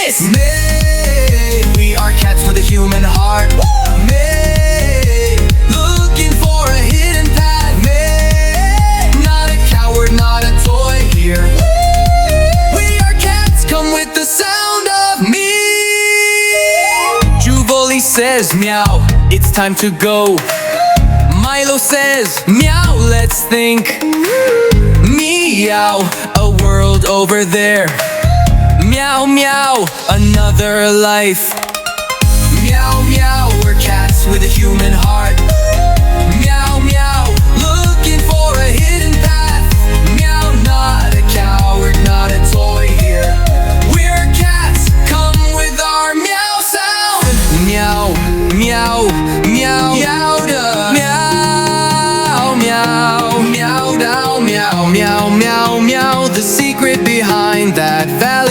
this! May, we are cats with a human heart. May, looking for a hidden path. May, not a coward, not a toy here. We are cats, come with the sound of me. Juvoli says meow, it's time to go. Milo says meow, let's think. Meow, a world over there. Meow meow, another life. Meow meow, we're cats with a human heart. Meow meow, looking for a hidden path. Meow, not a coward, not a toy here. We're cats, come with our meow sound. Meow meow meow meow meow meow meow meow meow meow meow meow. The secret behind that value